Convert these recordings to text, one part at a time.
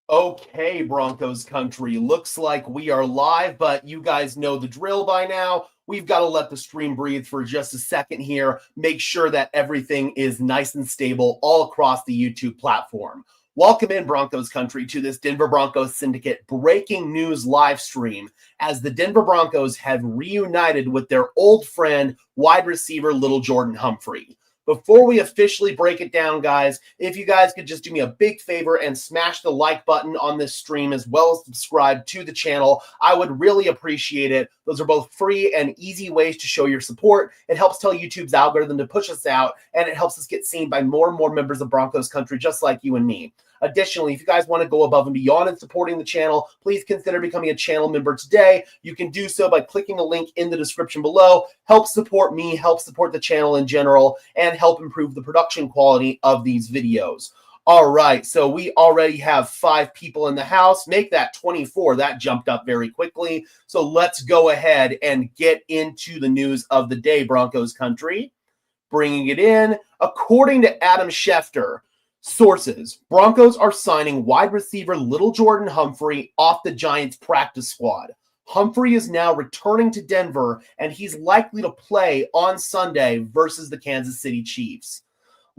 Okay, Broncos country. Looks like we are live, but you guys know the drill by now. We've got to let the stream breathe for just a second here. Make sure that everything is nice and stable all across the YouTube platform. Welcome in, Broncos country, to this Denver Broncos Syndicate breaking news live stream as the Denver Broncos have reunited with their old friend, wide receiver Lil'Jordan Humphrey. Before we officially break it down, guys, if you guys could just do me a big favor and smash the like button on this stream as well as subscribe to the channel, I would really appreciate it. Those are both free and easy ways to show your support. It helps tell YouTube's algorithm to push us out, and it helps us get seen by more and more members of Broncos country just like you and me. Additionally, if you guys want to go above and beyond in supporting the channel, please consider becoming a channel member today. You can do so by clicking the link in the description below. Help support me, help support the channel in general, and help improve the production quality of these videos. All right, so we already have 5 people in the house. Make that 24. That jumped up very quickly. So let's go ahead and get into the news of the day, Broncos country. Bringing it in, according to Adam Schefter, sources, Broncos are signing wide receiver Lil'Jordan Humphrey off the Giants practice squad. Humphrey is now returning to Denver, and he's likely to play on Sunday versus the Kansas City Chiefs.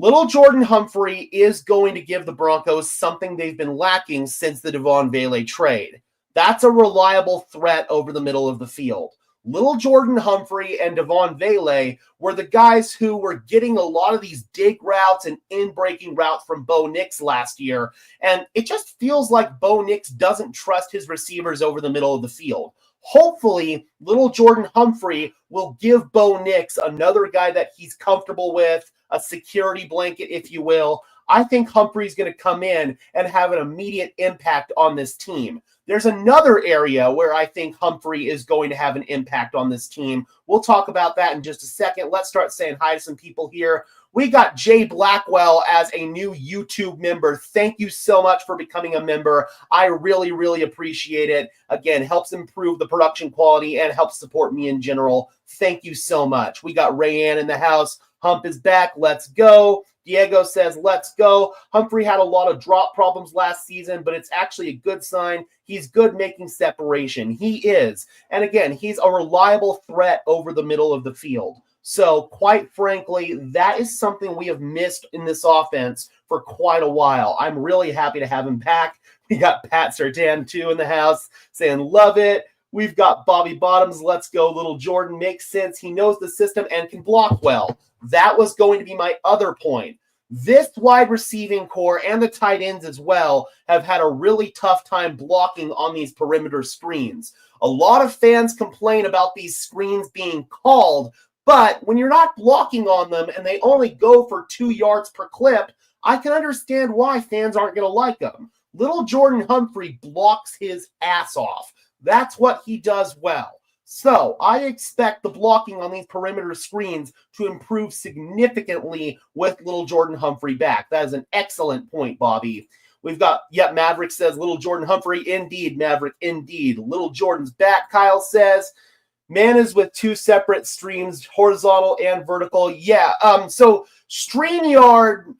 Lil'Jordan Humphrey is going to give the Broncos something they've been lacking since the Devon Vele trade. That's a reliable threat over the middle of the field. Lil'Jordan Humphrey and Devon Vele were the guys who were getting a lot of these dig routes and in-breaking routes from Bo Nix last year, and it just feels like Bo Nix doesn't trust his receivers over the middle of the field. Hopefully, Lil'Jordan Humphrey will give Bo Nix another guy that he's comfortable with, a security blanket, if you will. I think Humphrey's going to come in and have an immediate impact on this team. There's another area where I think Humphrey is going to have an impact on this team. We'll talk about that in just a second. Let's start saying hi to some people here. We got Jay Blackwell as a new YouTube member. Thank you so much for becoming a member. I really, really appreciate it. Again, helps improve the production quality and helps support me in general. Thank you so much. We got Rayanne in the house. Hump is back. Let's go. Diego says, let's go. Humphrey had a lot of drop problems last season, but it's actually a good sign. He's good making separation. He is. And again, he's a reliable threat over the middle of the field. So quite frankly, that is something we have missed in this offense for quite a while. I'm really happy to have him back. We got Pat Sertan too in the house saying, love it. We've got Bobby Bottoms. Let's go. Lil'Jordan makes sense. He knows the system and can block well. That was going to be my other point. This wide receiving core and the tight ends as well have had a really tough time blocking on these perimeter screens. A lot of fans complain about these screens being called, but when you're not blocking on them and they only go for 2 yards per clip, I can understand why fans aren't going to like them. Lil'Jordan Humphrey blocks his ass off. That's what he does well. So I expect the blocking on these perimeter screens to improve significantly with Lil'Jordan Humphrey back. That is an excellent point, Bobby. We've got, Maverick says, Lil'Jordan Humphrey, indeed, Maverick, indeed. Lil'Jordan's back, Kyle says. Man is with 2 separate streams, horizontal and vertical. Yeah, so StreamYard,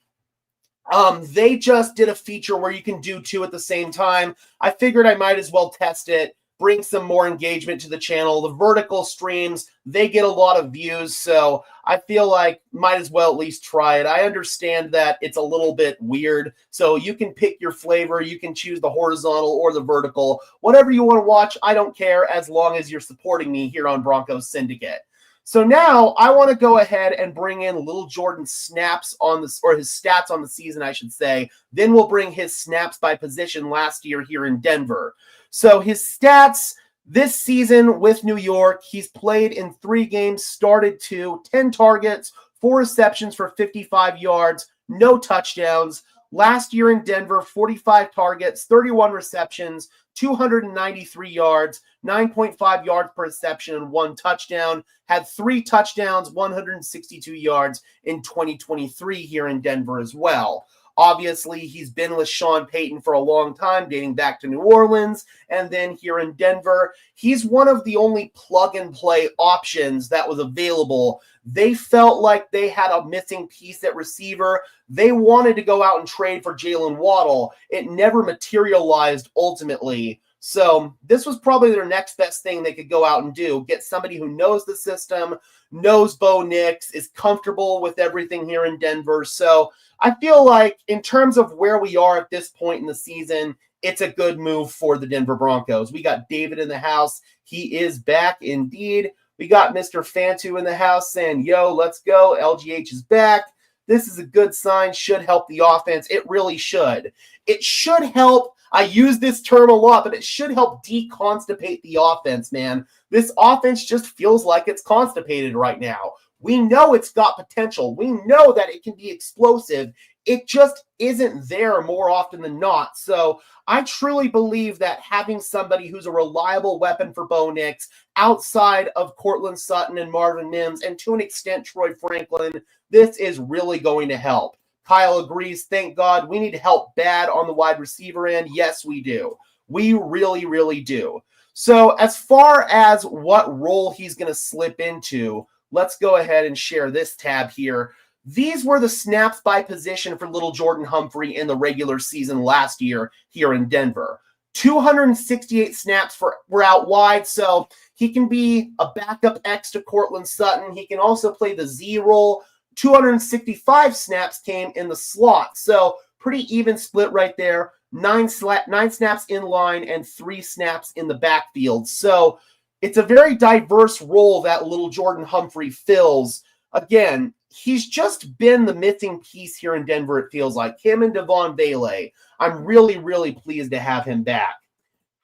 they just did a feature where you can do 2 at the same time. I figured I might as well test it. Bring some more engagement to the channel. The vertical streams, they get a lot of views, so I feel like might as well at least try it. I understand that it's a little bit weird, so you can pick your flavor. You can choose the horizontal or the vertical. Whatever you want to watch, I don't care as long as you're supporting me here on Broncos Syndicate. So now I want to go ahead and bring in Lil'Jordan's snaps on this, or his stats on the season, I should say. Then we'll bring his snaps by position last year here in Denver. So his stats this season with New York, he's played in 3 games, started 2, 10 targets, 4 receptions for 55 yards, no touchdowns. Last year in Denver, 45 targets, 31 receptions, 293 yards, 9.5 yards per reception, and 1 touchdown. Had 3 touchdowns, 162 yards in 2023 here in Denver as well. Obviously, he's been with Sean Payton for a long time, dating back to New Orleans, and then here in Denver. He's one of the only plug-and-play options that was available. They felt like they had a missing piece at receiver. They wanted to go out and trade for Jalen Waddle. It never materialized ultimately. So this was probably their next best thing they could go out and do. Get somebody who knows the system, knows Bo Nix, is comfortable with everything here in Denver. So I feel like in terms of where we are at this point in the season, it's a good move for the Denver Broncos. We got David in the house. He is back indeed. We got Mr. Fantu in the house saying, yo, let's go. LGH is back. This is a good sign. Should help the offense. It really should. It should help. I use this term a lot, but it should help deconstipate the offense, man. This offense just feels like it's constipated right now. We know it's got potential. We know that it can be explosive. It just isn't there more often than not. So I truly believe that having somebody who's a reliable weapon for Bo Nix outside of Cortland Sutton and Marvin Mims, and to an extent Troy Franklin, this is really going to help. Kyle agrees. Thank God. We need help bad on the wide receiver end. Yes, we do. We really, really do. So as far as what role he's going to slip into, let's go ahead and share this tab here. These were the snaps by position for Lil'Jordan Humphrey in the regular season last year here in Denver. 268 snaps were out wide, so he can be a backup X to Cortland Sutton. He can also play the Z role. 265 snaps came in the slot, so pretty even split right there. 9 snaps in line and 3 snaps in the backfield. So it's a very diverse role that Lil'Jordan Humphrey fills. Again, he's just been the missing piece here in Denver, it feels like. Him and Devon Vele. I'm really, really pleased to have him back.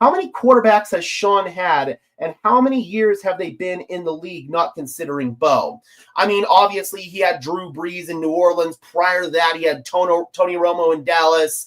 How many quarterbacks has Sean had, and how many years have they been in the league, not considering Bo? I mean, obviously, he had Drew Brees in New Orleans. Prior to that, he had Tony Romo in Dallas,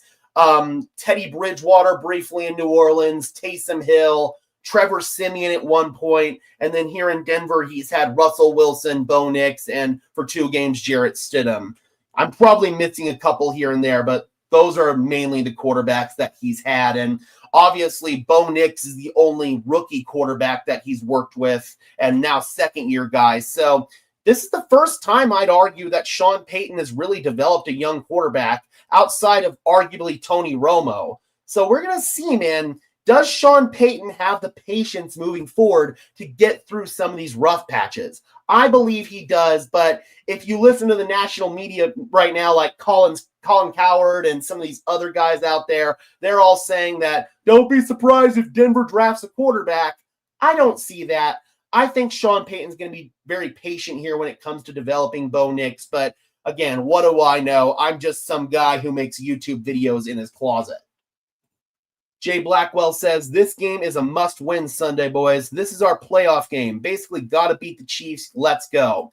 Teddy Bridgewater briefly in New Orleans, Taysom Hill, Trevor Siemian at one point, and then here in Denver, he's had Russell Wilson, Bo Nix, and for 2 games, Jarrett Stidham. I'm probably missing a couple here and there, but those are mainly the quarterbacks that he's had. And obviously, Bo Nix is the only rookie quarterback that he's worked with, and now second-year guys. So this is the first time I'd argue that Sean Payton has really developed a young quarterback outside of arguably Tony Romo. So we're going to see, man, does Sean Payton have the patience moving forward to get through some of these rough patches? I believe he does, but if you listen to the national media right now, like Colin Cowherd and some of these other guys out there, they're all saying that don't be surprised if Denver drafts a quarterback. I don't see that. I think Sean Payton's going to be very patient here when it comes to developing Bo Nix, but again, what do I know? I'm just some guy who makes YouTube videos in his closet. Jay Blackwell says, this game is a must-win Sunday, boys. This is our playoff game. Basically, got to beat the Chiefs. Let's go.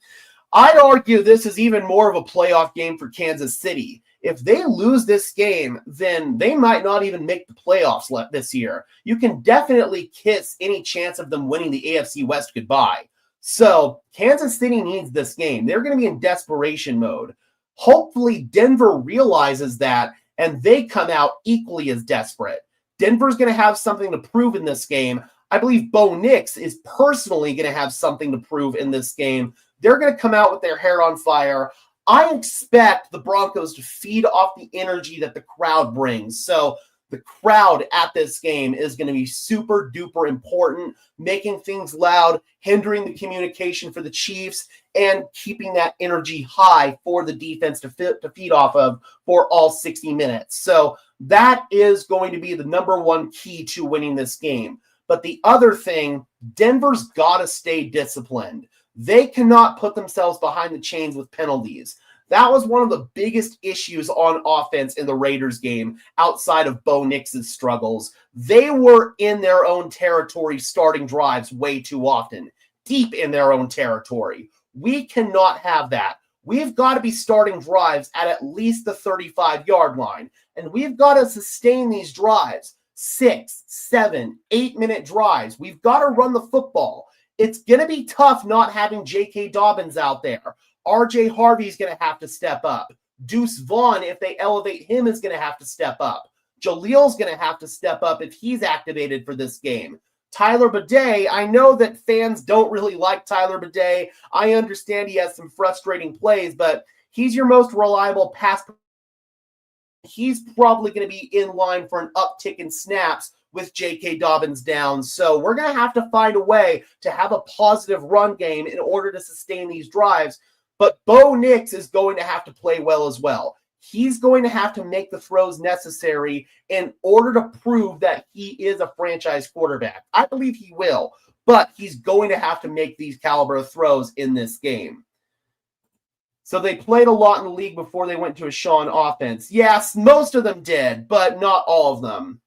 I'd argue this is even more of a playoff game for Kansas City. If they lose this game, then they might not even make the playoffs this year. You can definitely kiss any chance of them winning the AFC West goodbye. So Kansas City needs this game. They're going to be in desperation mode. Hopefully, Denver realizes that, and they come out equally as desperate. Denver's going to have something to prove in this game. I believe Bo Nix is personally going to have something to prove in this game. They're going to come out with their hair on fire. I expect the Broncos to feed off the energy that the crowd brings. So the crowd at this game is going to be super duper important, making things loud, hindering the communication for the Chiefs, and keeping that energy high for the defense to feed off of for all 60 minutes. So that is going to be the number one key to winning this game. But the other thing, Denver's got to stay disciplined. They cannot put themselves behind the chains with penalties. That was one of the biggest issues on offense in the Raiders game outside of Bo Nix's struggles. They were in their own territory starting drives way too often, deep in their own territory. We cannot have that. We've got to be starting drives at least the 35-yard line, and we've got to sustain these drives, 6, 7, 8-minute drives. We've got to run the football. It's going to be tough not having J.K. Dobbins out there. R.J. Harvey's going to have to step up. Deuce Vaughn, if they elevate him, is going to have to step up. Jalil's going to have to step up if he's activated for this game. Tyler Bidet, I know that fans don't really like Tyler Bidet. I understand he has some frustrating plays, but he's your most reliable pass. He's probably going to be in line for an uptick in snaps with J.K. Dobbins down. So we're going to have to find a way to have a positive run game in order to sustain these drives. But Bo Nix is going to have to play well as well. He's going to have to make the throws necessary in order to prove that he is a franchise quarterback. I believe he will, but he's going to have to make these caliber of throws in this game. So they played a lot in the league before they went to a Sean offense. Yes, most of them did, but not all of them.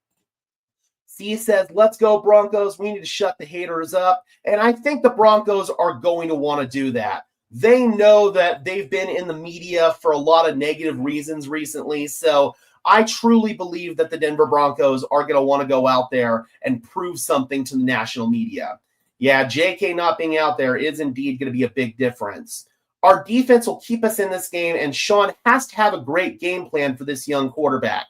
C says, let's go Broncos. We need to shut the haters up. And I think the Broncos are going to want to do that. They know that they've been in the media for a lot of negative reasons recently. So I truly believe that the Denver Broncos are going to want to go out there and prove something to the national media. Yeah, JK not being out there is indeed going to be a big difference. Our defense will keep us in this game, and Sean has to have a great game plan for this young quarterback.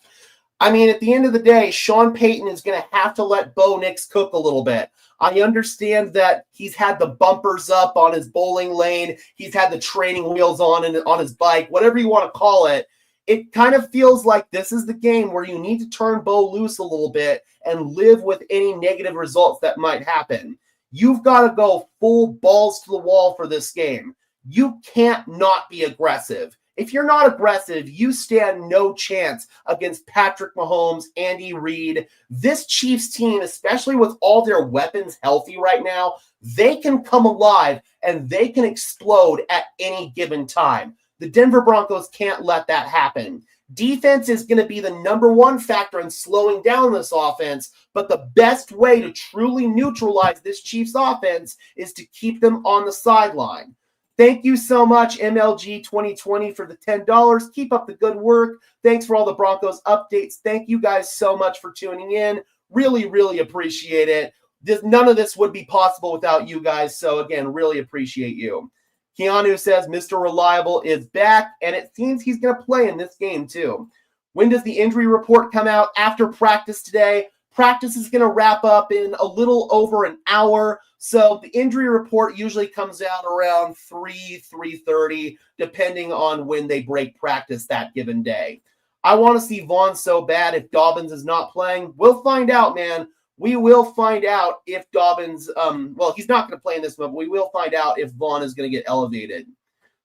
I mean, at the end of the day, Sean Payton is going to have to let Bo Nix cook a little bit. I understand that he's had the bumpers up on his bowling lane. He's had the training wheels on his bike, whatever you want to call it. It kind of feels like this is the game where you need to turn Bo loose a little bit and live with any negative results that might happen. You've got to go full balls to the wall for this game. You can't not be aggressive. If you're not aggressive, you stand no chance against Patrick Mahomes, Andy Reid. This Chiefs team, especially with all their weapons healthy right now, they can come alive and they can explode at any given time. The Denver Broncos can't let that happen. Defense is going to be the number one factor in slowing down this offense, but the best way to truly neutralize this Chiefs offense is to keep them on the sideline. Thank you so much, MLG 2020, for the $10. Keep up the good work. Thanks for all the Broncos updates. Thank you guys so much for tuning in. Really, really appreciate it. None of this would be possible without you guys. So, again, really appreciate you. Keanu says Mr. Reliable is back, and it seems he's going to play in this game, too. When does the injury report come out? After practice today. Practice is going to wrap up in a little over an hour. So the injury report usually comes out around 3:30, depending on when they break practice that given day. I want to see Vaughn so bad if Dobbins is not playing. We'll find out, man. We will find out if Dobbins, he's not going to play in this one, but we will find out if Vaughn is going to get elevated.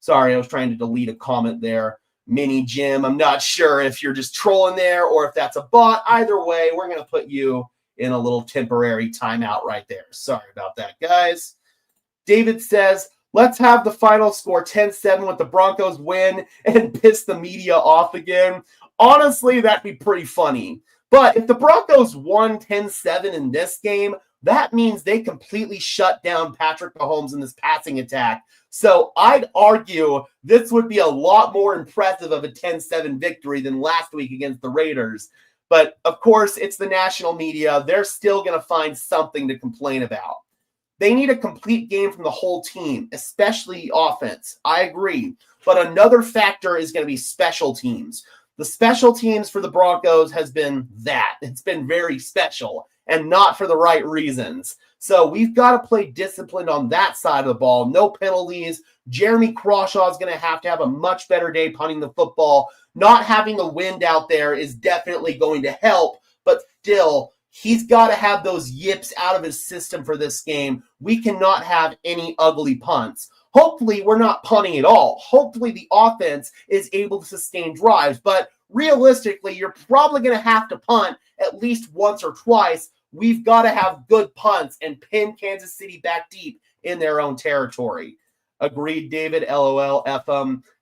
Sorry, I was trying to delete a comment there. Mini Jim, I'm not sure if you're just trolling there or if that's a bot. Either way, we're going to put you in a little temporary timeout right there. Sorry about that, guys. David says, let's have the final score 10-7 with the Broncos win and piss the media off again. Honestly, that'd be pretty funny. But if the Broncos won 10-7 in this game, that means they completely shut down Patrick Mahomes in this passing attack. So I'd argue this would be a lot more impressive of a 10-7 victory than last week against the Raiders. But, of course, it's the national media. They're still going to find something to complain about. They need a complete game from the whole team, especially offense. I agree. But another factor is going to be special teams. The special teams for the Broncos has been that. It's been very special and not for the right reasons. So we've got to play disciplined on that side of the ball. No penalties. Jeremy Crawshaw is going to have a much better day punting the football. Not having the wind out there is definitely going to help, but still, he's got to have those yips out of his system for this game. We cannot have any ugly punts. Hopefully, we're not punting at all. Hopefully, the offense is able to sustain drives, but realistically, you're probably going to have to punt at least once or twice. We've got to have good punts and pin Kansas City back deep in their own territory. Agreed, David. LOL.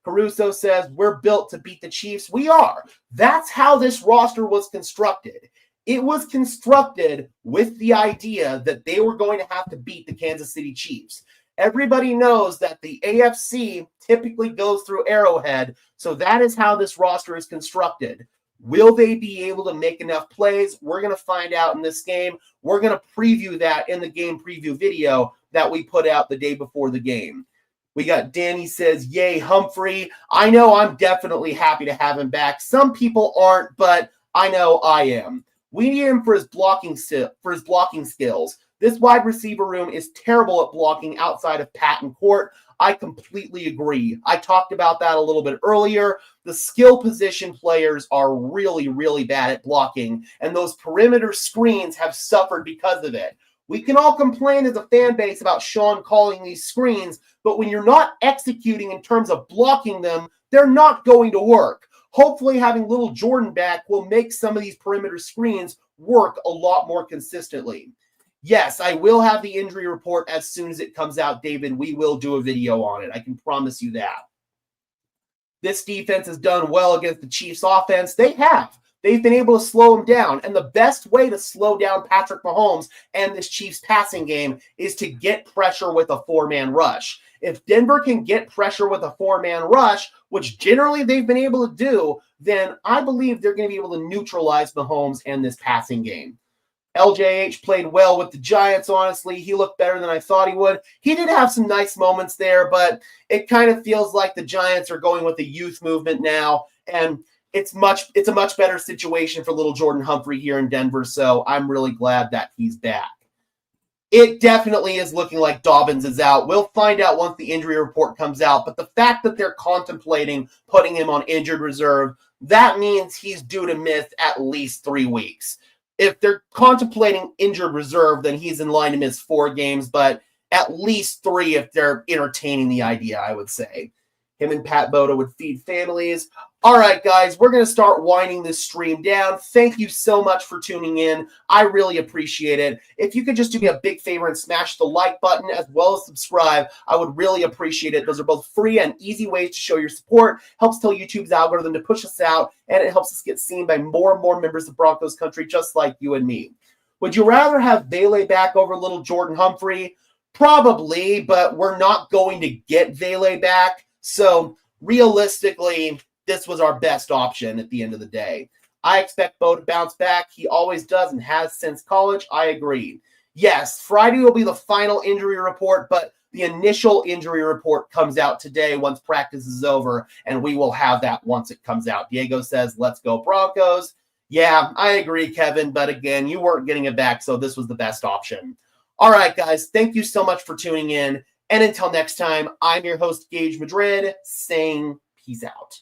Caruso says, we're built to beat the Chiefs. We are. That's how this roster was constructed. It was constructed with the idea that they were going to have to beat the Kansas City Chiefs. Everybody knows that the AFC typically goes through Arrowhead, so that is how this roster is constructed. Will they be able to make enough plays? We're going to find out in this game. We're going to preview that in the game preview video that we put out the day before the game. We got Danny says, yay, Humphrey. I know I'm definitely happy to have him back. Some people aren't, but I know I am. We need him for his blocking skills. This wide receiver room is terrible at blocking outside of Pat and Court. I completely agree. I talked about that a little bit earlier. The skill position players are really, really bad at blocking, and those perimeter screens have suffered because of it. We can all complain as a fan base about Sean calling these screens, but when you're not executing in terms of blocking them, they're not going to work. Hopefully having Lil'Jordan back will make some of these perimeter screens work a lot more consistently. Yes, I will have the injury report as soon as it comes out, David. We will do a video on it. I can promise you that. This defense has done well against the Chiefs offense. They have. They've been able to slow him down. And the best way to slow down Patrick Mahomes and this Chiefs passing game is to get pressure with a four-man rush. If Denver can get pressure with a four-man rush, which generally they've been able to do, then I believe they're going to be able to neutralize Mahomes and this passing game. LJH played well with the Giants, honestly. He looked better than I thought he would. He did have some nice moments there, but it kind of feels like the Giants are going with the youth movement now, and it's a much better situation for Lil'Jordan Humphrey here in Denver, so I'm really glad that he's back. It definitely is looking like Dobbins is out. We'll find out once the injury report comes out, but the fact that they're contemplating putting him on injured reserve, that means he's due to miss at least 3 weeks. If they're contemplating injured reserve, then he's in line to miss 4 games, but at least 3 if they're entertaining the idea, I would say. Him and Pat Boda would feed families. All right, guys, we're going to start winding this stream down. Thank you so much for tuning in. I really appreciate it. If you could just do me a big favor and smash the like button as well as subscribe, I would really appreciate it. Those are both free and easy ways to show your support. Helps tell YouTube's algorithm to push us out, and it helps us get seen by more and more members of Broncos country just like you and me. Would you rather have Vele back over Lil'Jordan Humphrey? Probably, but we're not going to get Vele back. So realistically, this was our best option at the end of the day. I expect Bo to bounce back. He always does and has since college. I agree. Yes, Friday will be the final injury report, but the initial injury report comes out today once practice is over, and we will have that once it comes out. Diego says, let's go Broncos. Yeah, I agree, Kevin, but again, you weren't getting it back, so this was the best option. All right, guys, thank you so much for tuning in. And until next time, I'm your host, Gage Madrid, saying peace out.